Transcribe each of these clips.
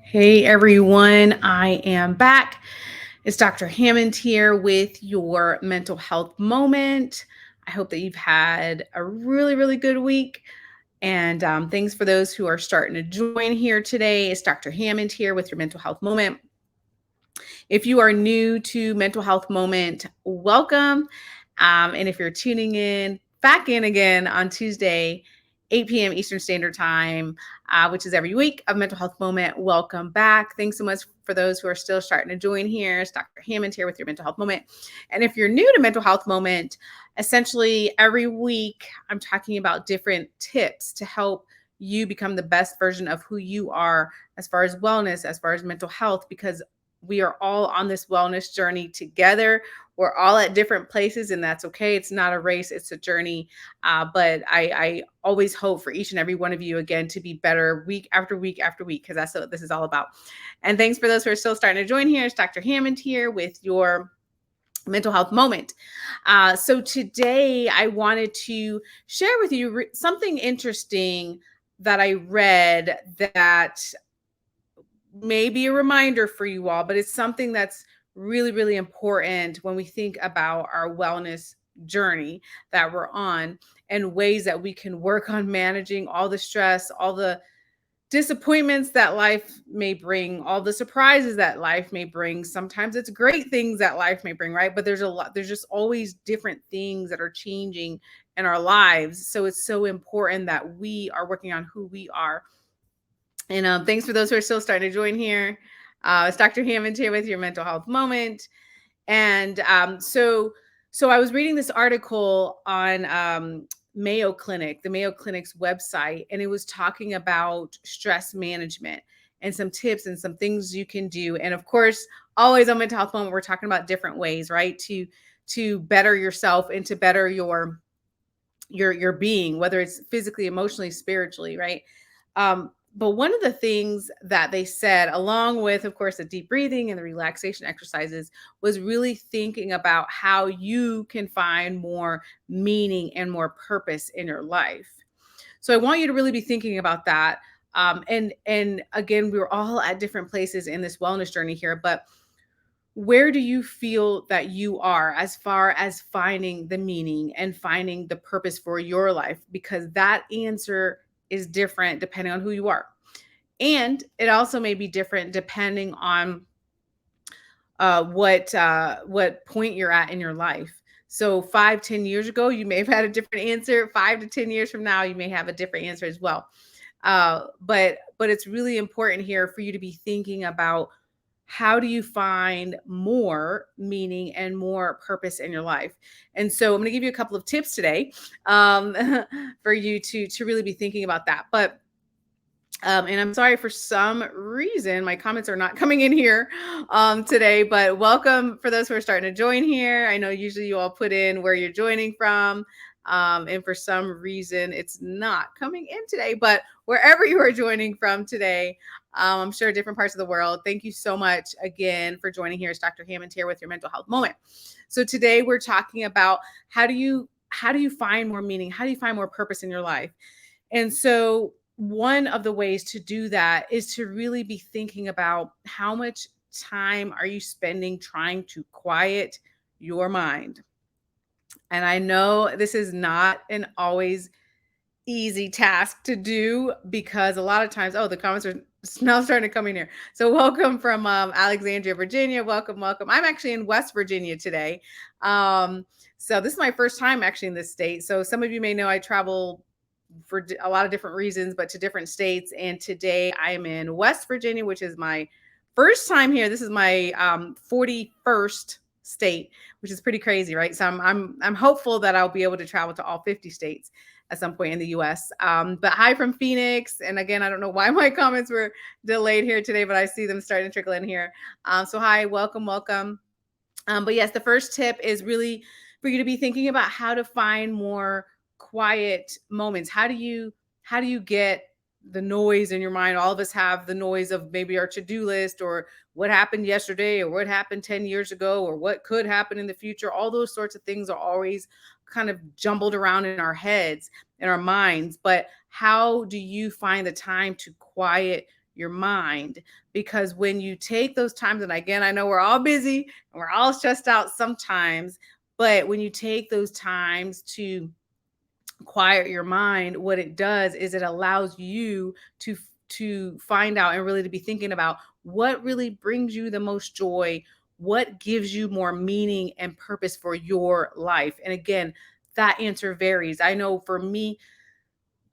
Hey everyone, I am back. It's Dr. Hammond here with your mental health moment. I hope that you've had a really good week. And thanks for those who are starting to join here today. It's Dr. Hammond here with your mental health moment. If you are new to Mental Health Moment, welcome. And if you're tuning in, back in again on Tuesday, 8 p.m. Eastern Standard Time, which is every week of Mental Health Moment, welcome back. Thanks so much for those who are still starting to join here. It's Dr. Hammond here with your Mental Health Moment. And if you're new to Mental Health Moment, essentially every week I'm talking about different tips to help you become the best version of who you are as far as wellness, as far as mental health, because we are all on this wellness journey together. We're all at different places, and that's okay. It's not a race, it's a journey. But I always hope for each and every one of you, again, to be better week after week after week, because that's what this is all about. And thanks for those who are still starting to join here. It's Dr. Hammond here with your mental health moment. So today I wanted to share with you something interesting that I read that may be a reminder for you all, but it's something that's really important when we think about our wellness journey that we're on, and ways that we can work on managing all the stress, all the disappointments that life may bring, all the surprises that life may bring. Sometimes it's great things that life may bring, right? But there's just always different things that are changing in our lives. So it's so important that we are working on who we are. And thanks for those who are still starting to join here. It's Dr. Hammond here with your mental health moment. And so I was reading this article on Mayo Clinic, the Mayo Clinic's website, and it was talking about stress management and some tips and some things you can do. And of course, always on Mental Health Moment, we're talking about different ways, right? To better yourself and to better your being, whether it's physically, emotionally, spiritually, right? But one of the things that they said, along with, of course, the deep breathing and the relaxation exercises, was really thinking about how you can find more meaning and more purpose in your life. So I want you to really be thinking about that. And again, we're all at different places in this wellness journey here, but where do you feel that you are as far as finding the meaning and finding the purpose for your life? Because that answer is different depending on who you are. And it also may be different depending on what point you're at in your life. So 5-10 years ago, you may have had a different answer. 5 to 10 years from now, you may have a different answer as well. But it's really important here for you to be thinking about, how do you find more meaning and more purpose in your life? And so I'm going to give you a couple of tips today, for you to really be thinking about that. But and I'm sorry, for some reason my comments are not coming in here today, but welcome for those who are starting to join here. I know usually you all put in where you're joining from, and for some reason it's not coming in today, but wherever you are joining from today, I'm sure different parts of the world, thank you so much again for joining here. It's Dr. Hammond here with your mental health moment. So today we're talking about, how do you find more meaning? How do you find more purpose in your life? And so one of the ways to do that is to really be thinking about, how much time are you spending trying to quiet your mind? And I know this is not an always easy task to do, because a lot of times, the comments are now starting to come in here. So welcome from Alexandria, Virginia. Welcome. I'm actually in West Virginia today. So this is my first time actually in this state. So some of you may know I travel for a lot of different reasons, but to different states. And today I am in West Virginia, which is my first time here. This is my 41st state, which is pretty crazy, right? So I'm hopeful that I'll be able to travel to all 50 states at some point in the US. But hi from Phoenix. And again, I don't know why my comments were delayed here today, but I see them starting to trickle in here. So hi, welcome. But yes, the first tip is really for you to be thinking about how to find more quiet moments. How do you get the noise in your mind? All of us have the noise of maybe our to-do list, or what happened yesterday, or what happened 10 years ago, or what could happen in the future. All those sorts of things are always kind of jumbled around in our heads, in our minds. But how do you find the time to quiet your mind. Because when you take those times, and again, I know we're all busy and we're all stressed out sometimes, but when you take those times to quiet your mind, what it does is it allows you to find out and really to be thinking about what really brings you the most joy, what gives you more meaning and purpose for your life. And again, that answer varies. I know for me,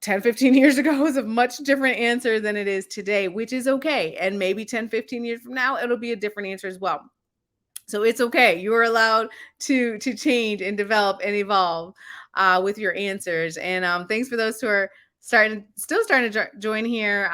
10, 15 years ago was a much different answer than it is today, which is okay. And maybe 10, 15 years from now, it'll be a different answer as well. So it's okay. You're allowed to change and develop and evolve with your answers. And thanks for those who are still starting to join here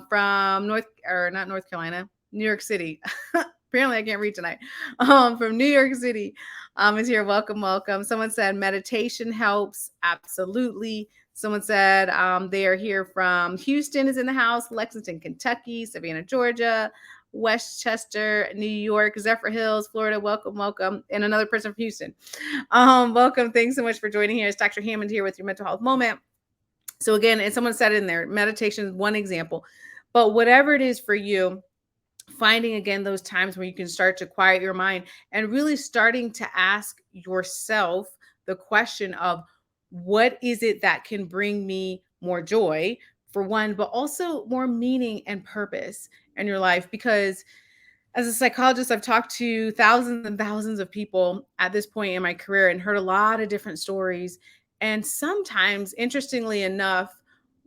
from not North Carolina, New York City. Apparently, I can't read tonight. From New York City is here. Welcome, welcome. Someone said meditation helps. Absolutely. Someone said they are here from Houston is in the house, Lexington, Kentucky, Savannah, Georgia, Westchester, New York, Zephyr Hills, Florida. Welcome, welcome. And another person from Houston. Welcome. Thanks so much for joining here. It's Dr. Hammond here with your mental health moment. So again, and someone said in there, meditation is one example, but whatever it is for you, finding again those times where you can start to quiet your mind and really starting to ask yourself the question of what is it that can bring me more joy for one, but also more meaning and purpose in your life. Because as a psychologist, I've talked to thousands and thousands of people at this point in my career and heard a lot of different stories. And sometimes, interestingly enough,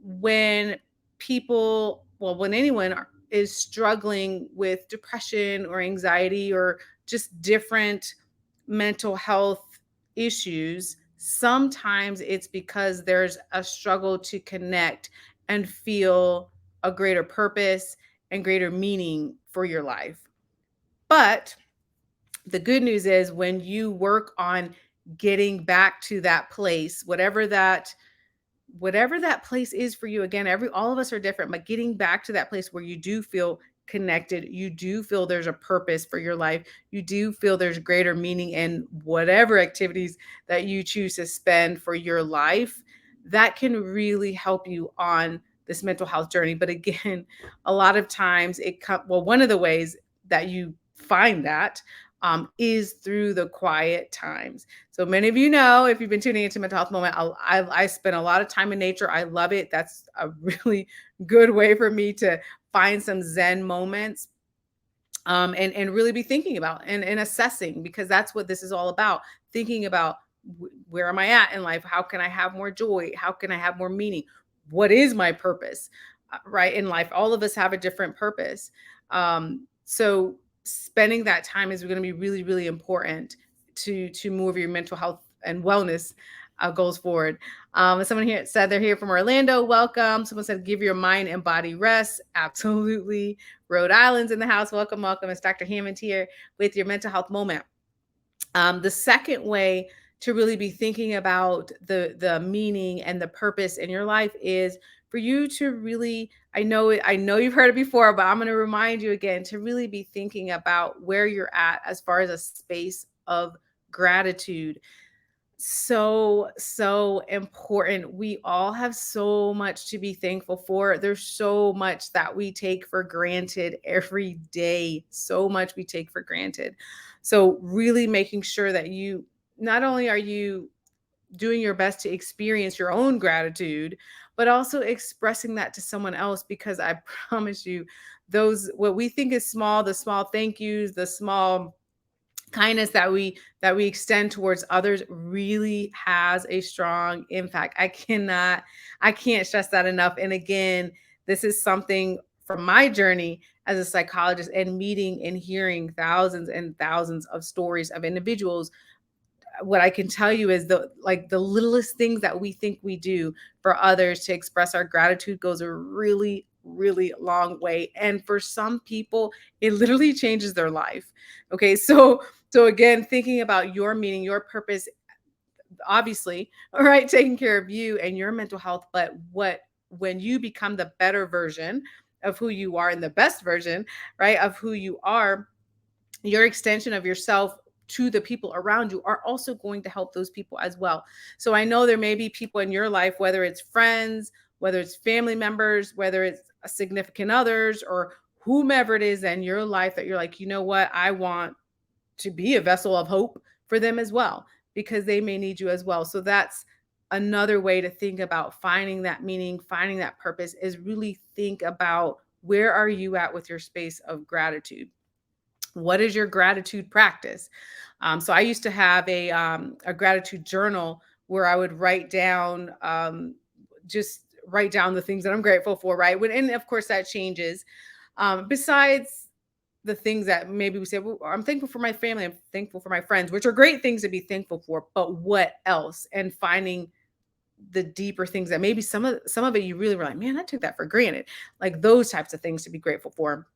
when when anyone is struggling with depression or anxiety or just different mental health issues, sometimes it's because there's a struggle to connect and feel a greater purpose and greater meaning for your life. But the good news is when you work on getting back to that place, whatever that place is for you, again, all of us are different, but getting back to that place where you do feel connected, you do feel there's a purpose for your life, you do feel there's greater meaning in whatever activities that you choose to spend for your life, that can really help you on this mental health journey. But again, a lot of times one of the ways that you find that is through the quiet times. So many of you know, if you've been tuning into Mental Health Moment, I spend a lot of time in nature. I love it. That's a really good way for me to find some Zen moments and really be thinking about and assessing, because that's what this is all about. Thinking about where am I at in life? How can I have more joy? How can I have more meaning? What is my purpose, right, in life? All of us have a different purpose. So spending that time is going to be really, really important to move your mental health and wellness goals forward. Someone here said they're here from Orlando. Welcome. Someone said give your mind and body rest. Absolutely. Rhode Island's in the house. Welcome, welcome. It's Dr. Hammond here with your mental health moment. The second way to really be thinking about the meaning and the purpose in your life is for you to really, I know you've heard it before, but I'm going to remind you again to really be thinking about where you're at as far as a space of gratitude. So important. We all have so much to be thankful for. There's so much that we take for granted every day. So much we take for granted. So really making sure that you not only are you doing your best to experience your own gratitude, but also expressing that to someone else, because I promise you, what we think is small, the small thank yous, the small kindness that we extend towards others really has a strong impact. I can't stress that enough. And again, this is something from my journey as a psychologist and meeting and hearing thousands and thousands of stories of individuals. What I can tell you is the littlest things that we think we do for others to express our gratitude goes a really, really long way. And for some people, it literally changes their life. Okay. So again, thinking about your meaning, your purpose, obviously, all right, taking care of you and your mental health, but when you become the better version of who you are and the best version, right, of who you are, your extension of yourself to the people around you are also going to help those people as well. So I know there may be people in your life, whether it's friends, whether it's family members, whether it's a significant others, or whomever it is in your life that you're like, you know what, I want to be a vessel of hope for them as well, because they may need you as well. So that's another way to think about finding that meaning, finding that purpose, is really think about, where are you at with your space of gratitude? What is your gratitude practice? So I used to have a gratitude journal where I would write down, just write down the things that I'm grateful for, right? And of course that changes. Besides the things that maybe we say, well, I'm thankful for my family, I'm thankful for my friends, which are great things to be thankful for, but what else? And finding the deeper things that maybe some of it you really were like, man, I took that for granted. Like those types of things to be grateful for.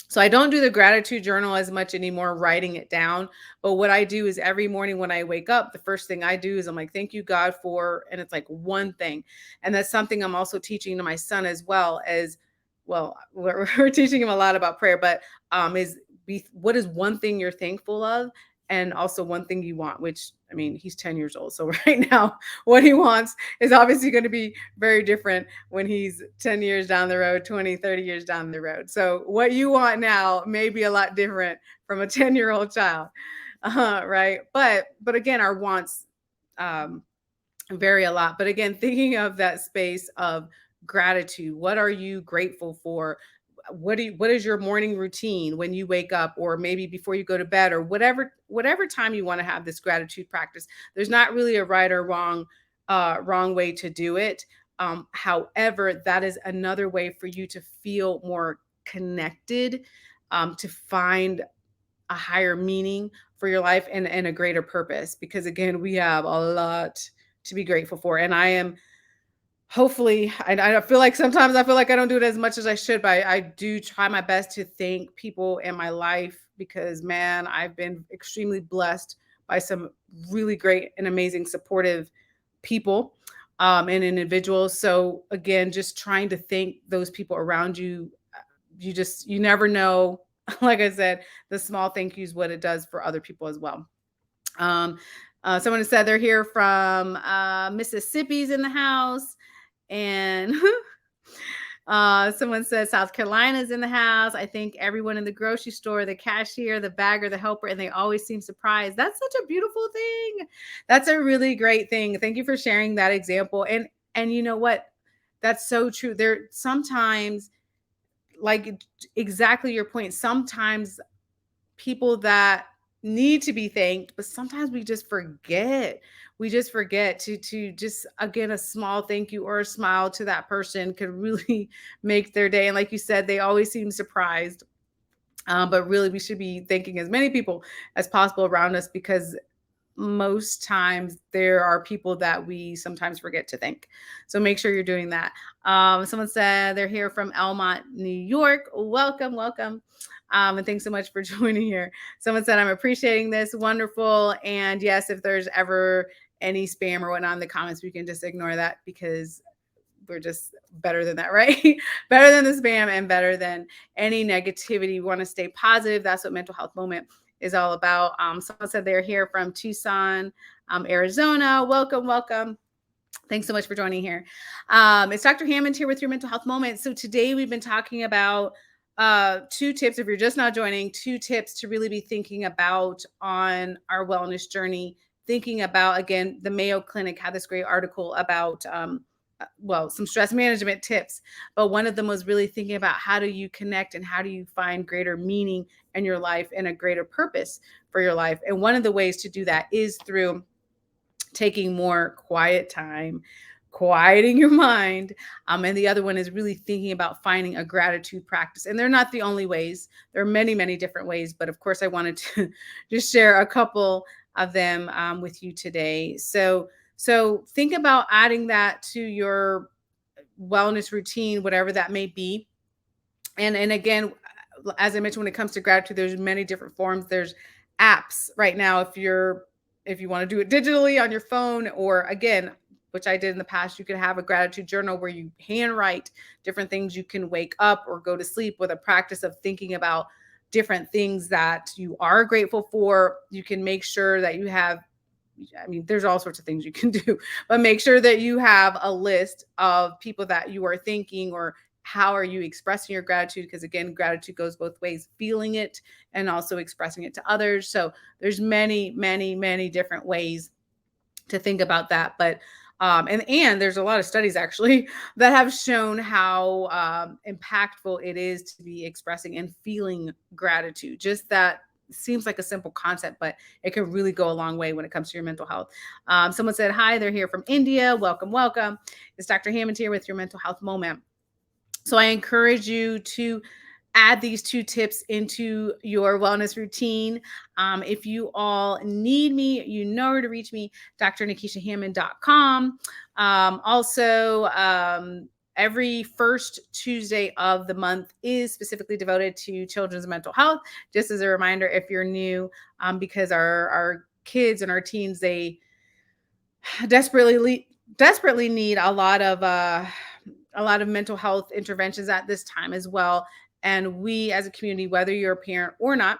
So I don't do the gratitude journal as much anymore, writing it down. But what I do is every morning when I wake up, the first thing I do is I'm like, thank you, God, for, and it's like one thing. And that's something I'm also teaching to my son as well. As well, we're teaching him a lot about prayer, but is what is one thing you're thankful of? And also one thing you want, which, I mean, he's 10 years old. So right now, what he wants is obviously going to be very different when he's 10 years down the road, 20, 30 years down the road. So what you want now may be a lot different from a 10-year-old child. Right. But again, our wants um, vary a lot. But again, thinking of that space of gratitude, what are you grateful for? What is your morning routine when you wake up, or maybe before you go to bed, or whatever time you want to have this gratitude practice? There's not really a right or wrong way to do it. However, that is another way for you to feel more connected, to find a higher meaning for your life, and a greater purpose, because again, we have a lot to be grateful for. And I am, hopefully, I feel like sometimes I feel like I don't do it as much as I should, but I do try my best to thank people in my life, because man, I've been extremely blessed by some really great and amazing supportive people, and individuals. So again, just trying to thank those people around you. You never know. Like I said, the small thank yous, what it does for other people as well. Um, Someone has said they're here from Mississippi's in the house. And someone says South Carolina's in the house. I think everyone in the grocery store, the cashier, the bagger, the helper, and they always seem surprised. That's such a beautiful thing. That's a really great thing. Thank you for sharing that example. And you know what? That's so true. There sometimes, like exactly your point, sometimes people that need to be thanked, but sometimes we just forget. We just forget to just, again, a small thank you or a smile to that person could really make their day. And like you said, they always seem surprised. But really, we should be thanking as many people as possible around us, because most times there are people that we sometimes forget to thank. So make sure you're doing that. Someone said they're here from Elmont, New York. Welcome, welcome. And thanks so much for joining here. Someone said, I'm appreciating this. Wonderful. And yes, if there's ever any spam or whatnot in the comments, we can just ignore that, because we're just better than that, right? Better than the spam and better than any negativity. We want to stay positive. That's what Mental Health Moment is all about. Someone said they're here from Tucson, Arizona. Welcome, welcome. Thanks so much for joining here. It's Dr. Hammond here with your Mental Health Moment. So today we've been talking about 2 tips. If you're just not joining, 2 tips to really be thinking about on our wellness journey. Thinking about, again, the Mayo Clinic had this great article about some stress management tips, but one of them was really thinking about how do you connect and how do you find greater meaning in your life and a greater purpose for your life. And one of the ways to do that is through taking more quiet time, quieting your mind. And the other one is really thinking about finding a gratitude practice. And they're not the only ways. There are many, many different ways. But of course, I wanted to just share a couple of them with you today. So think about adding that to your wellness routine, whatever that may be. And again, as I mentioned, when it comes to gratitude, there's many different forms. There's apps right now. If you want to do it digitally on your phone, or again, which I did in the past, you could have a gratitude journal where you handwrite different things you can wake up or go to sleep with, a practice of thinking about different things that you are grateful for. You can make sure that you have I mean, there's all sorts of things you can do, but make sure that you have a list of people that you are thanking, or how are you expressing your gratitude? Because again, gratitude goes both ways, feeling it and also expressing it to others. So there's many, many, many different ways to think about that. But and there's a lot of studies actually that have shown how impactful it is to be expressing and feeling gratitude. Just that seems like a simple concept, but it can really go a long way when it comes to your mental health. Someone said, hi, they're here from India. Welcome, welcome. It's Dr. Hammond here with your mental health moment. So I encourage you to add these 2 tips into your wellness routine. If you all need me, you know where to reach me, drnekeshiahammond.com. Every first Tuesday of the month is specifically devoted to children's mental health. Just as a reminder, if you're new, because our kids and our teens, they desperately need a lot of mental health interventions at this time as well. And we as a community, whether you're a parent or not,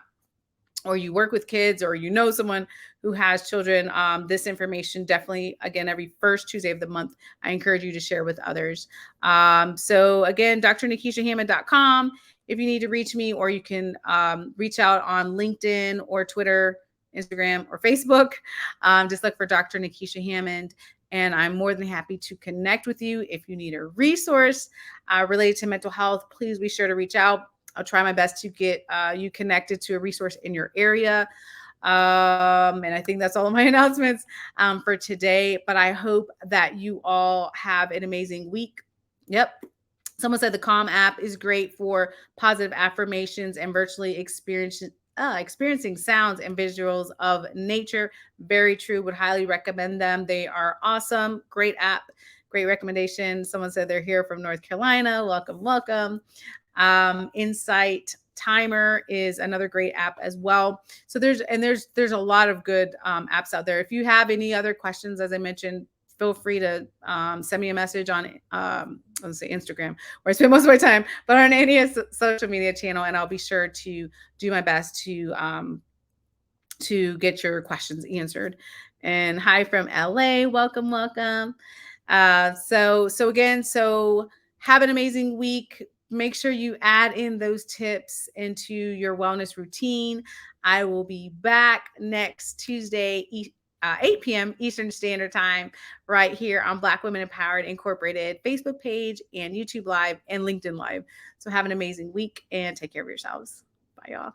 or you work with kids, or you know someone who has children, this information definitely, again, every first Tuesday of the month, I encourage you to share with others. So again, drnekeshiahammond.com if you need to reach me, or you can reach out on LinkedIn or Twitter, Instagram, or Facebook. Just look for Dr. Nekeshia Hammond. And I'm more than happy to connect with you. If you need a resource related to mental health, please be sure to reach out. I'll try my best to get you connected to a resource in your area. And I think that's all of my announcements for today. But I hope that you all have an amazing week. Yep. Someone said the Calm app is great for positive affirmations and virtually experiencing sounds and visuals of nature. Very true. Would highly recommend them. They are awesome. Great app. Great recommendation. Someone said they're here from North Carolina. Welcome, welcome. Insight Timer is another great app as well. So there's a lot of good apps out there. If you have any other questions, as I mentioned, feel free to send me a message on let's say Instagram, where I spend most of my time, but on any social media channel, and I'll be sure to do my best to get your questions answered. And hi from LA. Welcome, welcome. So have an amazing week. Make sure you add in those tips into your wellness routine. I will be back next Tuesday, 8 p.m. Eastern Standard Time, right here on Black Women Empowered Incorporated Facebook page and YouTube Live and LinkedIn Live. So have an amazing week and take care of yourselves. Bye, y'all.